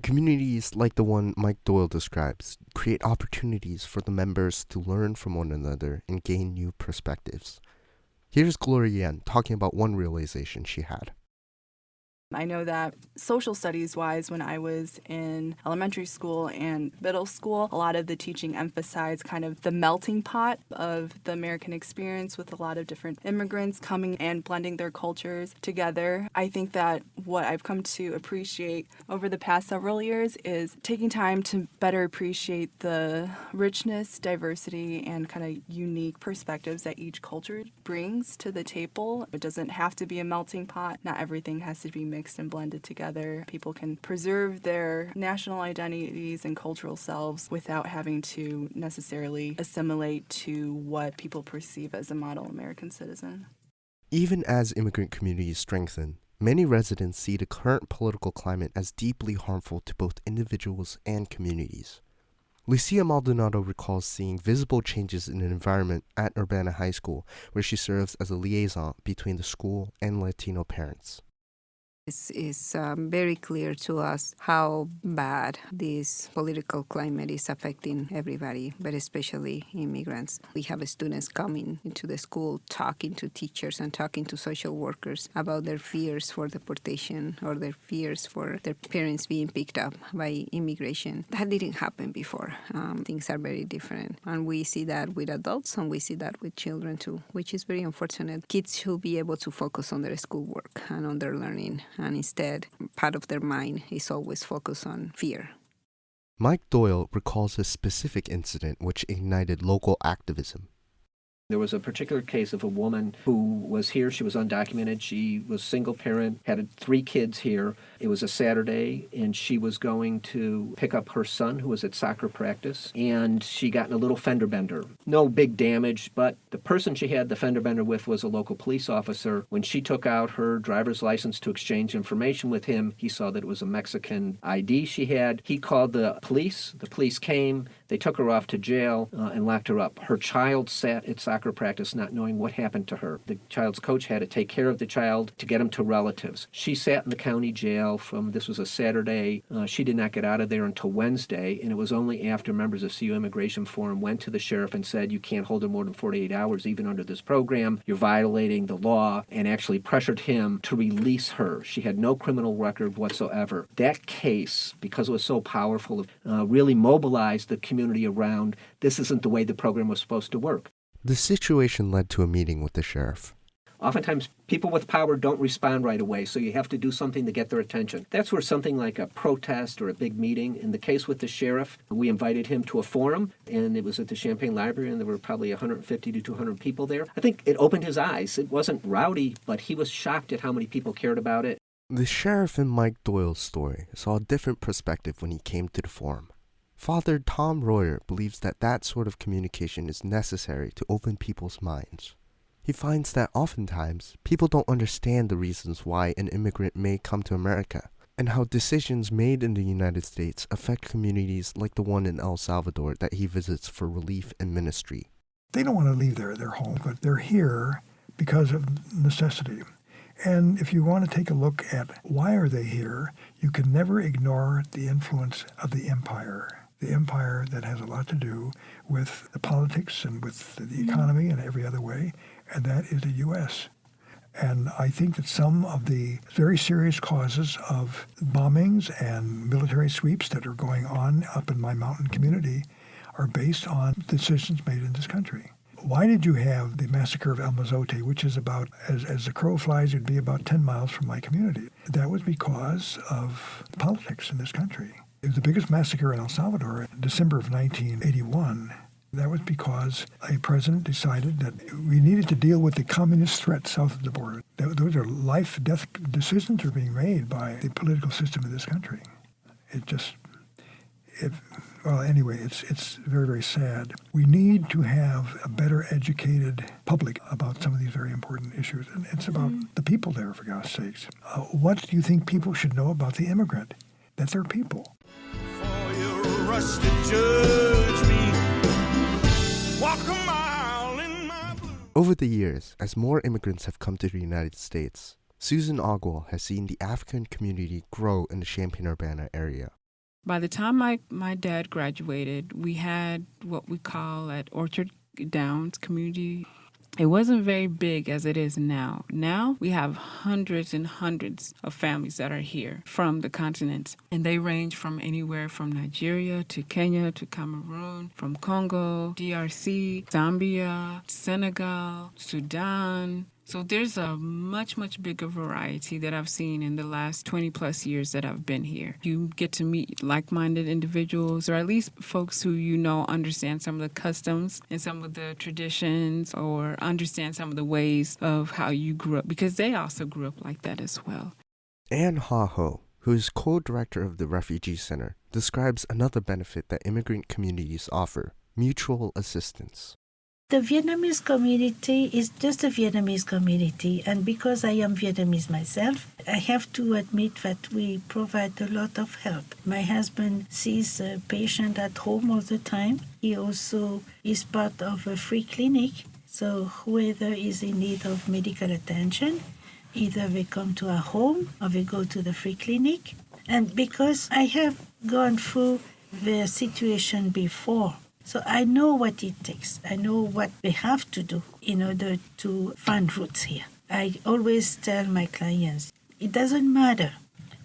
Communities like the one Mike Doyle describes create opportunities for the members to learn from one another and gain new perspectives. Here's Gloria Yen talking about one realization she had. I know that social studies-wise, when I was in elementary school and middle school, a lot of the teaching emphasized kind of the melting pot of the American experience, with a lot of different immigrants coming and blending their cultures together. I think that what I've come to appreciate over the past several years is taking time to better appreciate the richness, diversity, and kind of unique perspectives that each culture brings to the table. It doesn't have to be a melting pot. Not everything has to be mixed and blended together. People can preserve their national identities and cultural selves without having to necessarily assimilate to what people perceive as a model American citizen. Even as immigrant communities strengthen, many residents see the current political climate as deeply harmful to both individuals and communities. Lucia Maldonado recalls seeing visible changes in the environment at Urbana High School, where she serves as a liaison between the school and Latino parents. It's very clear to us how bad this political climate is affecting everybody, but especially immigrants. We have students coming into the school, talking to teachers and talking to social workers about their fears for deportation or their fears for their parents being picked up by immigration. That didn't happen before. Things are very different. And we see that with adults and we see that with children too, which is very unfortunate. Kids should be able to focus on their schoolwork and on their learning. And instead, part of their mind is always focused on fear. Mike Doyle recalls a specific incident which ignited local activism. There was a particular case of a woman who was here. She was undocumented. She was single parent, had 3 kids here. It was a Saturday, and she was going to pick up her son, who was at soccer practice, and she got in a little fender bender. No big damage, but the person she had the fender bender with was a local police officer. When she took out her driver's license to exchange information with him, he saw that it was a Mexican ID she had. He called the police. The police came. They took her off to jail and locked her up. Her child sat at soccer practice not knowing what happened to her. The child's coach had to take care of the child to get him to relatives. She sat in the county jail this was a Saturday. She did not get out of there until Wednesday, and it was only after members of CU Immigration Forum went to the sheriff and said, you can't hold her more than 48 hours even under this program. You're violating the law, and actually pressured him to release her. She had no criminal record whatsoever. That case, because it was so powerful, really mobilized the community around this isn't the way the program was supposed to work. The situation led to a meeting with the sheriff. Oftentimes, people with power don't respond right away, so you have to do something to get their attention. That's where something like a protest or a big meeting, in the case with the sheriff, we invited him to a forum, and it was at the Champaign Library, and there were probably 150 to 200 people there. I think it opened his eyes. It wasn't rowdy, but he was shocked at how many people cared about it. The sheriff in Mike Doyle's story saw a different perspective when he came to the forum. Father Tom Royer believes that sort of communication is necessary to open people's minds. He finds that oftentimes people don't understand the reasons why an immigrant may come to America, and how decisions made in the United States affect communities like the one in El Salvador that he visits for relief and ministry. They don't want to leave their home, but they're here because of necessity. And if you want to take a look at why are they here, you can never ignore the influence of the empire that has a lot to do with the politics and with the economy and every other way, and that is the U.S. And I think that some of the very serious causes of bombings and military sweeps that are going on up in my mountain community are based on decisions made in this country. Why did you have the massacre of El Mozote, which is about, as the crow flies, it'd be about 10 miles from my community? That was because of politics in this country. It was the biggest massacre in El Salvador in December of 1981. That was because a president decided that we needed to deal with the communist threat south of the border. Those are life-death decisions are being made by the political system of this country. Anyway, it's very, very sad. We need to have a better educated public about some of these very important issues. And it's about the people there, for God's sakes. What do you think people should know about the immigrant? That they're people. For you rush to judge me. Walk a mile in my blue. Over the years, as more immigrants have come to the United States, Susan Ogwell has seen the African community grow in the Champaign-Urbana area. By the time my dad graduated, we had what we call at Orchard Downs Community. It wasn't very big as it is now. Now we have hundreds and hundreds of families that are here from the continent. And they range from anywhere from Nigeria to Kenya to Cameroon, from Congo, DRC, Zambia, Senegal, Sudan. So there's a much, much bigger variety that I've seen in the last 20 plus years that I've been here. You get to meet like-minded individuals, or at least folks who understand some of the customs and some of the traditions, or understand some of the ways of how you grew up, because they also grew up like that as well. Anne Ha-Ho, who is co-director of the Refugee Center, describes another benefit that immigrant communities offer: mutual assistance. The Vietnamese community is just a Vietnamese community, and because I am Vietnamese myself, I have to admit that we provide a lot of help. My husband sees a patient at home all the time. He also is part of a free clinic, so whoever is in need of medical attention, either they come to our home or they go to the free clinic. And because I have gone through the situation before, so I know what it takes. I know what they have to do in order to find roots here. I always tell my clients, it doesn't matter.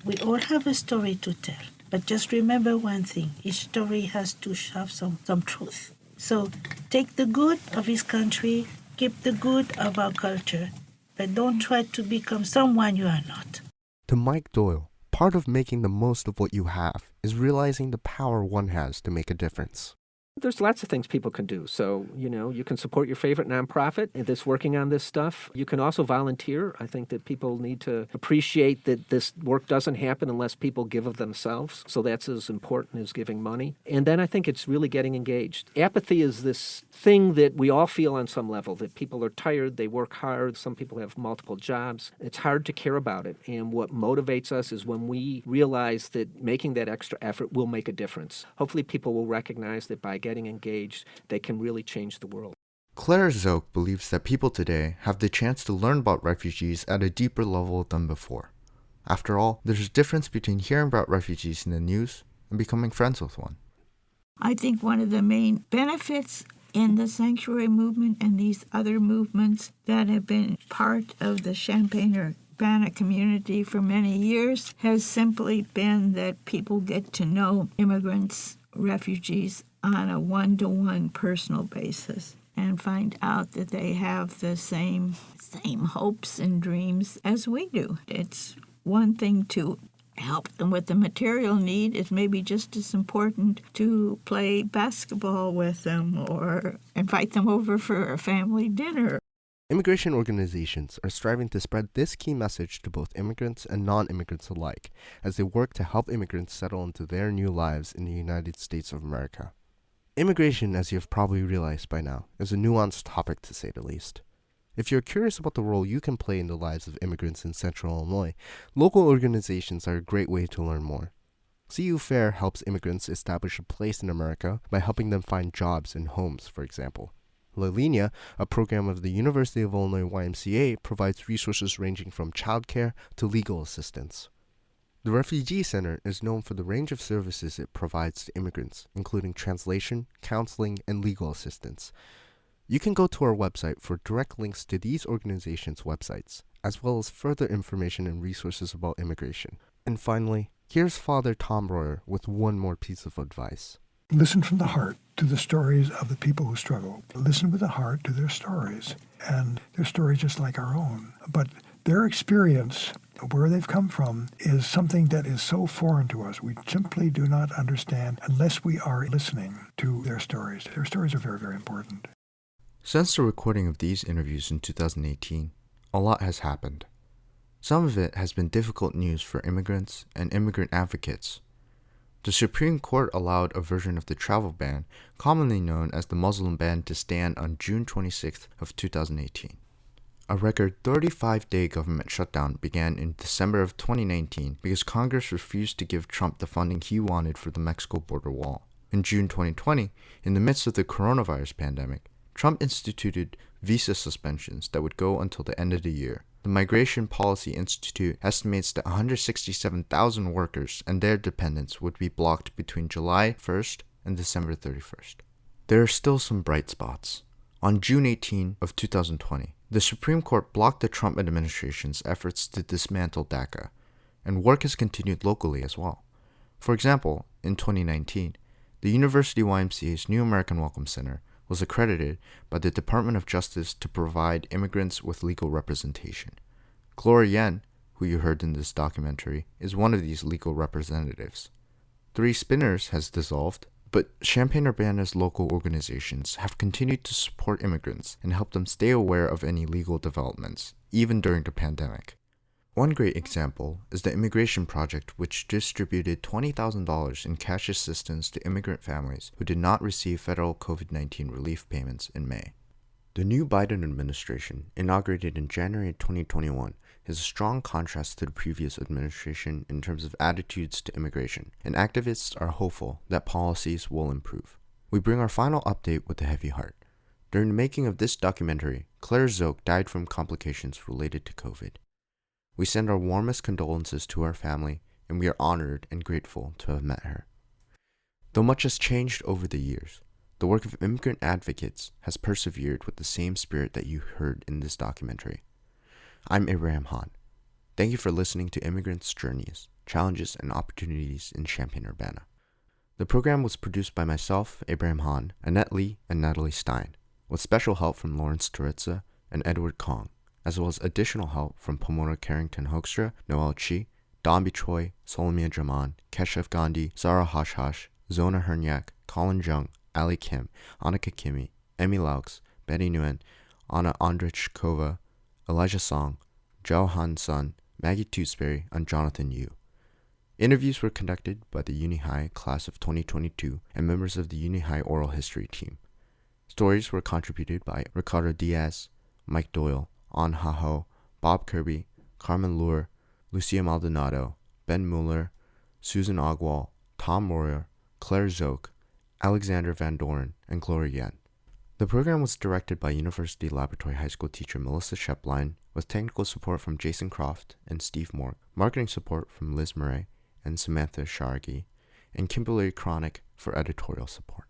We all have a story to tell. But just remember one thing, each story has to have some truth. So take the good of this country, keep the good of our culture, but don't try to become someone you are not. To Mike Doyle, part of making the most of what you have is realizing the power one has to make a difference. There's lots of things people can do. So, you can support your favorite nonprofit that's working on this stuff. You can also volunteer. I think that people need to appreciate that this work doesn't happen unless people give of themselves. So that's as important as giving money. And then I think it's really getting engaged. Apathy is this thing that we all feel on some level, that people are tired, they work hard, some people have multiple jobs. It's hard to care about it. And what motivates us is when we realize that making that extra effort will make a difference. Hopefully people will recognize that by getting engaged, they can really change the world. Claire Zook believes that people today have the chance to learn about refugees at a deeper level than before. After all, there's a difference between hearing about refugees in the news and becoming friends with one. I think one of the main benefits in the sanctuary movement and these other movements that have been part of the Champaign-Urbana community for many years has simply been that people get to know immigrants, refugees on a one-to-one personal basis and find out that they have the same hopes and dreams as we do. It's one thing to help them with the material need. It's maybe just as important to play basketball with them or invite them over for a family dinner. Immigration organizations are striving to spread this key message to both immigrants and non-immigrants alike as they work to help immigrants settle into their new lives in the United States of America. Immigration, as you have probably realized by now, is a nuanced topic to say the least. If you're curious about the role you can play in the lives of immigrants in Central Illinois, local organizations are a great way to learn more. CU Fair helps immigrants establish a place in America by helping them find jobs and homes, for example. La Linea, a program of the University of Illinois YMCA, provides resources ranging from childcare to legal assistance. The Refugee Center is known for the range of services it provides to immigrants, including translation, counseling, and legal assistance. You can go to our website for direct links to these organizations' websites, as well as further information and resources about immigration. And finally, here's Father Tom Royer with one more piece of advice. Listen from the heart to the stories of the people who struggle. Listen with the heart to their stories, and their stories just like our own. But their experience, where they've come from, is something that is so foreign to us. We simply do not understand unless we are listening to their stories. Their stories are very, very important. Since the recording of these interviews in 2018, a lot has happened. Some of it has been difficult news for immigrants and immigrant advocates. The Supreme Court allowed a version of the travel ban, commonly known as the Muslim ban, to stand on June 26th of 2018. A record 35-day government shutdown began in December of 2019 because Congress refused to give Trump the funding he wanted for the Mexico border wall. In June 2020, in the midst of the coronavirus pandemic, Trump instituted visa suspensions that would go until the end of the year. The Migration Policy Institute estimates that 167,000 workers and their dependents would be blocked between July 1st and December 31st. There are still some bright spots. On June 18 of 2020, the Supreme Court blocked the Trump administration's efforts to dismantle DACA, and work has continued locally as well. For example, in 2019, the University YMCA's New American Welcome Center was accredited by the Department of Justice to provide immigrants with legal representation. Gloria Yen, who you heard in this documentary, is one of these legal representatives. Three Spinners has dissolved, but Champaign-Urbana's local organizations have continued to support immigrants and help them stay aware of any legal developments, even during the pandemic. One great example is the Immigration Project, which distributed $20,000 in cash assistance to immigrant families who did not receive federal COVID-19 relief payments in May. The new Biden administration, inaugurated in January 2021, is a strong contrast to the previous administration in terms of attitudes to immigration, and activists are hopeful that policies will improve. We bring our final update with a heavy heart. During the making of this documentary, Claire Zook died from complications related to COVID. We send our warmest condolences to her family, and we are honored and grateful to have met her. Though much has changed over the years, the work of immigrant advocates has persevered with the same spirit that you heard in this documentary. I'm Abraham Hahn. Thank you for listening to Immigrants Journeys, Challenges and Opportunities in Champaign-Urbana. The program was produced by myself, Abraham Hahn, Annette Lee, and Natalie Stein, with special help from Lawrence Turitza and Edward Kong, as well as additional help from Pomona Carrington-Hoekstra, Noel Chi, Don Choi, Solomia Jaman, Keshav Gandhi, Zara Hashhash, Zona Hernyak, Colin Jung, Ali Kim, Annika Kimi, Emmy Laux, Betty Nguyen, Anna Andrichkova, Elijah Song, Zhao Han Sun, Maggie Tewksbury, and Jonathan Yu. Interviews were conducted by the Uni High class of 2022 and members of the Uni High oral history team. Stories were contributed by Ricardo Diaz, Mike Doyle, An Ha Ho, Bob Kirby, Carmen Luer, Lucia Maldonado, Ben Mueller, Susan Ogwal, Tom Royer, Claire Zook, Alexander Van Doren, and Gloria Yen. The program was directed by University Laboratory High School teacher Melissa Shepline, with technical support from Jason Croft and Steve Moore, marketing support from Liz Murray and Samantha Shargi, and Kimberly Cronick for editorial support.